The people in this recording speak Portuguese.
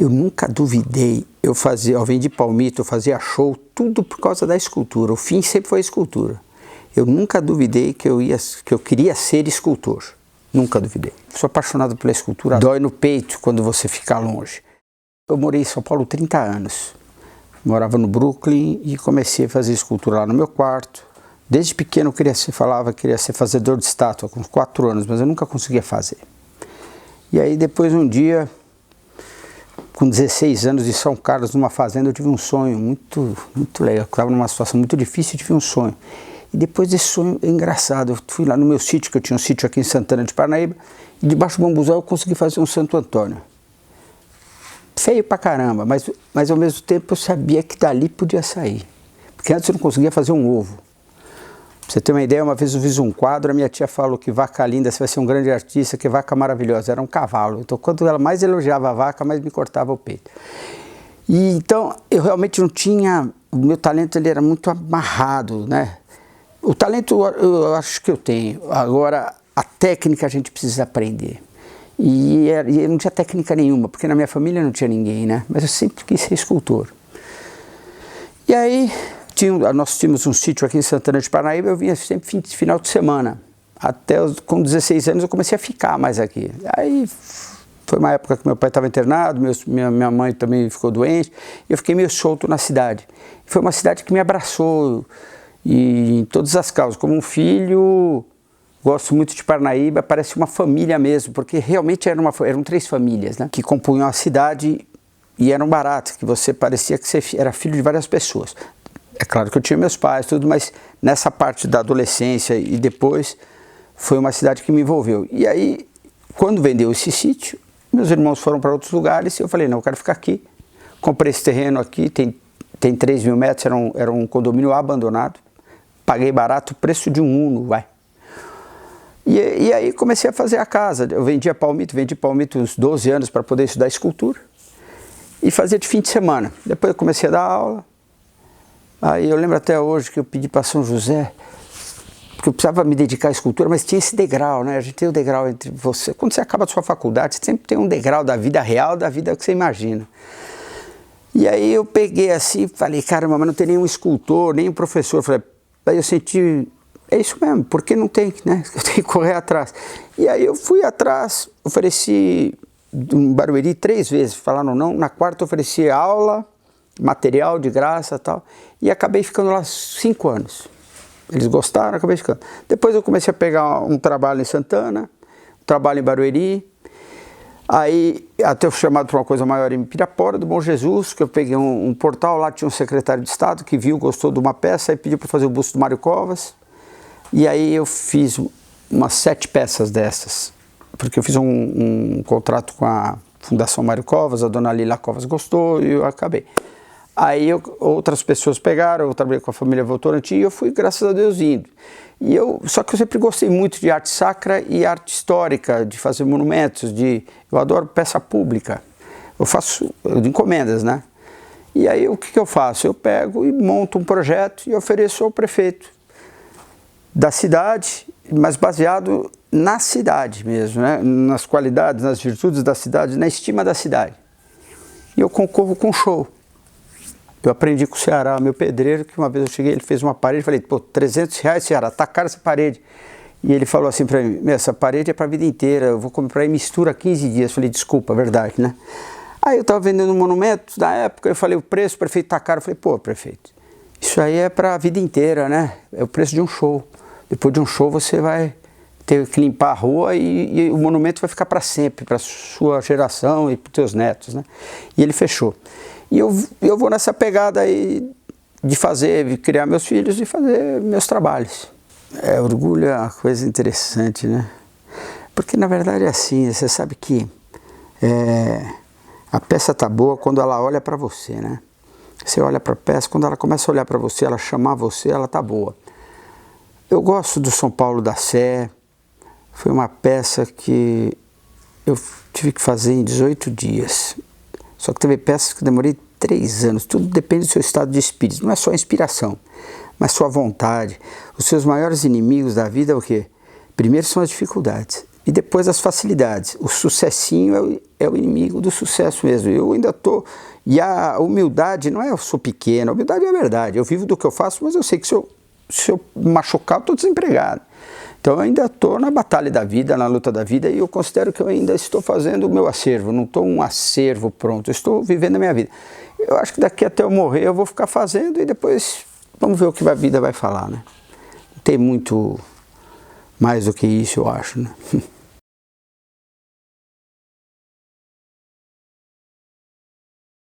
Eu nunca duvidei, eu vendi palmito, eu fazia show, tudo por causa da escultura. O fim sempre foi a escultura. Eu nunca duvidei que eu queria ser escultor. Nunca duvidei. Sou apaixonado pela escultura. Dói no peito quando você fica longe. Eu morei em São Paulo 30 anos. Morava no Brooklyn e comecei a fazer escultura lá no meu quarto. Desde pequeno eu queria ser fazedor de estátua, com 4 anos, mas eu nunca conseguia fazer. E aí depois um dia, com 16 anos, em São Carlos, numa fazenda, eu tive um sonho muito legal. Eu estava numa situação muito difícil e tive um sonho. E depois desse sonho, é engraçado, eu fui lá no meu sítio, que eu tinha um sítio aqui em Santana de Parnaíba, e debaixo do bambuzal eu consegui fazer um Santo Antônio. Feio pra caramba, mas ao mesmo tempo eu sabia que dali podia sair. Porque antes eu não conseguia fazer um ovo. Pra você ter uma ideia, uma vez eu fiz um quadro, a minha tia falou que vaca linda, você vai ser um grande artista, que vaca maravilhosa, era um cavalo. Então quanto ela mais elogiava a vaca, mais me cortava o peito. E então eu realmente não tinha, o meu talento ele era muito amarrado, né? O talento eu acho que eu tenho, agora a técnica a gente precisa aprender. E eu não tinha técnica nenhuma, porque na minha família não tinha ninguém, né? Mas eu sempre quis ser escultor. E aí, nós tínhamos um sítio aqui em Santana de Parnaíba, eu vinha sempre final de semana. Até com 16 anos eu comecei a ficar mais aqui. Aí foi uma época que meu pai estava internado, minha mãe também ficou doente, e eu fiquei meio solto na cidade. Foi uma cidade que me abraçou, e em todas as causas, como um filho. Gosto muito de Parnaíba, parece uma família mesmo, porque realmente eram 3 famílias, né, que compunham a cidade e eram baratas, que você parecia que você era filho de várias pessoas. É claro que eu tinha meus pais, tudo, mas nessa parte da adolescência e depois foi uma cidade que me envolveu. E aí, quando vendeu esse sítio, meus irmãos foram para outros lugares e eu falei, não, eu quero ficar aqui. Comprei esse terreno aqui, tem 3.000 metros, era um condomínio abandonado. Paguei barato, o preço de um Uno, vai. E aí comecei a fazer a casa. Eu vendi palmito uns 12 anos para poder estudar escultura. E fazia de fim de semana. Depois eu comecei a dar aula. Aí eu lembro até hoje que eu pedi para São José, porque eu precisava me dedicar à escultura, mas tinha esse degrau, né? A gente tem o degrau entre você. Quando você acaba a sua faculdade, você sempre tem um degrau da vida real, da vida que você imagina. E aí eu peguei assim, falei, caramba, mas não tem nenhum escultor, nenhum professor. Aí eu senti... É isso mesmo, porque não tem, né? Eu tenho que correr atrás. E aí eu fui atrás, ofereci um Barueri 3 vezes, falaram não. Na quarta eu ofereci aula, material de graça e tal. E acabei ficando lá 5 anos. Eles gostaram, acabei ficando. Depois eu comecei a pegar um trabalho em Santana, um trabalho em Barueri. Aí até eu fui chamado para uma coisa maior em Pirapora, do Bom Jesus, que eu peguei um portal, lá tinha um secretário de Estado que viu, gostou de uma peça e pediu para fazer o busto do Mário Covas. E aí eu fiz umas 7 peças dessas, porque eu fiz um contrato com a Fundação Mário Covas, a dona Lila Covas gostou e eu acabei. Aí outras pessoas pegaram, eu trabalhei com a família Votorantim e eu fui, graças a Deus, indo. Só que eu sempre gostei muito de arte sacra e arte histórica, de fazer monumentos, eu adoro peça pública. Eu faço de encomendas, né? E aí o que eu faço? Eu pego e monto um projeto e ofereço ao prefeito da cidade, mas baseado na cidade mesmo, né? Nas qualidades, nas virtudes da cidade, na estima da cidade. E eu concorro com show. Eu aprendi com o Ceará, meu pedreiro, que uma vez eu cheguei, ele fez uma parede, falei, pô, R$300, Ceará, tá caro essa parede. E ele falou assim para mim, essa parede é para a vida inteira, eu vou comprar e mistura 15 dias. Eu falei, desculpa, é verdade, né? Aí eu estava vendendo um monumento, na época eu falei, o preço, o prefeito tá caro. Eu falei, pô, prefeito, isso aí é para a vida inteira, né? É o preço de um show. Depois de um show você vai ter que limpar a rua e o monumento vai ficar para sempre, para a sua geração e para os teus netos, né? E ele fechou. E eu vou nessa pegada aí de criar meus filhos e fazer meus trabalhos. Orgulho é uma coisa interessante, né? Porque na verdade é assim, você sabe que a peça tá boa quando ela olha para você, né? Você olha para a peça, quando ela começa a olhar para você, ela chamar você, ela tá boa. Eu gosto do São Paulo da Sé, foi uma peça que eu tive que fazer em 18 dias. Só que teve peças que eu demorei 3 anos, tudo depende do seu estado de espírito, não é só inspiração, mas sua vontade. Os seus maiores inimigos da vida é o quê? Primeiro são as dificuldades, E depois as facilidades. O sucessinho é o inimigo do sucesso mesmo. Eu ainda estou... E a humildade não é eu sou pequeno, a humildade é a verdade. Eu vivo do que eu faço, mas eu sei que se eu machucar, eu estou desempregado. Então eu ainda estou na batalha da vida, na luta da vida, e eu considero que eu ainda estou fazendo o meu acervo, não estou um acervo pronto, eu estou vivendo a minha vida. Eu acho que daqui até eu morrer eu vou ficar fazendo e depois vamos ver o que a vida vai falar, né? Não tem muito mais do que isso, eu acho, né?